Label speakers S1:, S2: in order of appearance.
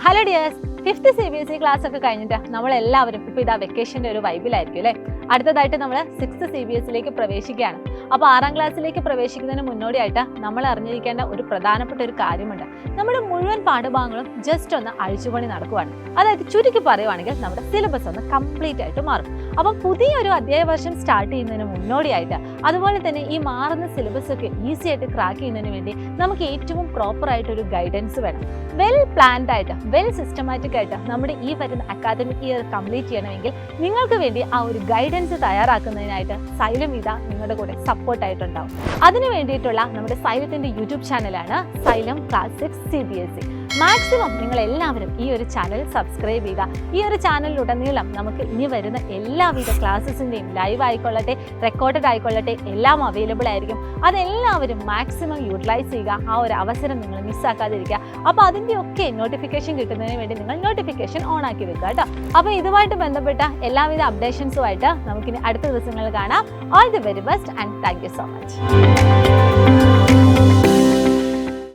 S1: Hello dears, 5th CBSE class ഒക്കെ കഴിഞ്ഞിട്ട് നമ്മളെല്ലാവരും ഇപ്പോൾ ഇതാ വെക്കേഷൻ്റെ ഒരു വൈബിലായിരിക്കും അല്ലേ. അടുത്തതായിട്ട് നമ്മൾ 6th CBSEയിലേക്ക് പ്രവേശിക്കുകയാണ്. അപ്പോൾ 6ാം ക്ലാസ്സിലേക്ക് പ്രവേശിക്കുന്നതിന് മുന്നോടിയായിട്ട് നമ്മൾ അറിഞ്ഞിരിക്കേണ്ട ഒരു പ്രധാനപ്പെട്ട ഒരു കാര്യമുണ്ട്. നമ്മുടെ മുഴുവൻ പാഠഭാഗങ്ങളും ജസ്റ്റ് ഒന്ന് അഴിച്ചുപണി നടക്കുവാണ്. അതായത് ചുരുക്കി പറയുവാണെങ്കിൽ നമ്മുടെ സിലബസ് ഒന്ന് കംപ്ലീറ്റ് ആയിട്ട് മാറും. അപ്പം പുതിയൊരു അധ്യായ വർഷം സ്റ്റാർട്ട് ചെയ്യുന്നതിന് മുന്നോടിയായിട്ട് അതുപോലെ തന്നെ ഈ മാറുന്ന സിലബസ് ഒക്കെ ഈസി ആയിട്ട് ക്രാക്ക് ചെയ്യുന്നതിന് വേണ്ടി നമുക്ക് ഏറ്റവും പ്രോപ്പർ ആയിട്ടൊരു ഗൈഡൻസ് വേണം. വെൽ പ്ലാൻഡ് ആയിട്ട് വെൽ സിസ്റ്റമാറ്റിക് ആയിട്ട് നമ്മുടെ ഈ വരുന്ന അക്കാദമിക് ഇയർ കംപ്ലീറ്റ് ചെയ്യണമെങ്കിൽ നിങ്ങൾക്ക് വേണ്ടി ആ ഒരു ഗൈഡൻസ് തയ്യാറാക്കുന്നതിനായിട്ട് സൈലം ഇതാ നിങ്ങളുടെ കൂടെ സപ്പോർട്ടായിട്ടുണ്ടാവും. അതിനു വേണ്ടിയിട്ടുള്ള നമ്മുടെ സൈലത്തിൻ്റെ യൂട്യൂബ് ചാനലാണ് സൈലം ക്ലാസ് 6 CBSE. മാക്സിമം നിങ്ങൾ എല്ലാവരും ഈ ഒരു ചാനൽ സബ്സ്ക്രൈബ് ചെയ്യുക. ഈ ഒരു ചാനലിലുടനീളം നമുക്ക് ഇനി വരുന്ന എല്ലാവിധ ക്ലാസ്സസിൻ്റെയും ലൈവ് ആയിക്കൊള്ളട്ടെ റെക്കോർഡഡ് ആയിക്കൊള്ളട്ടെ എല്ലാം അവൈലബിൾ ആയിരിക്കും. അതെല്ലാവരും മാക്സിമം യൂട്ടിലൈസ് ചെയ്യുക. ആ ഒരു അവസരം നിങ്ങൾ മിസ്സാക്കാതിരിക്കുക. അപ്പോൾ അതിൻ്റെയൊക്കെ നോട്ടിഫിക്കേഷൻ കിട്ടുന്നതിന് വേണ്ടി നിങ്ങൾ നോട്ടിഫിക്കേഷൻ ഓൺ ആക്കി വെക്കുക കേട്ടോ. അപ്പോൾ ഇതുമായിട്ട് ബന്ധപ്പെട്ട എല്ലാവിധ അപ്ഡേഷൻസുമായിട്ട് നമുക്കിനി അടുത്ത ദിവസങ്ങളിൽ കാണാം. All the very best and thank you so much.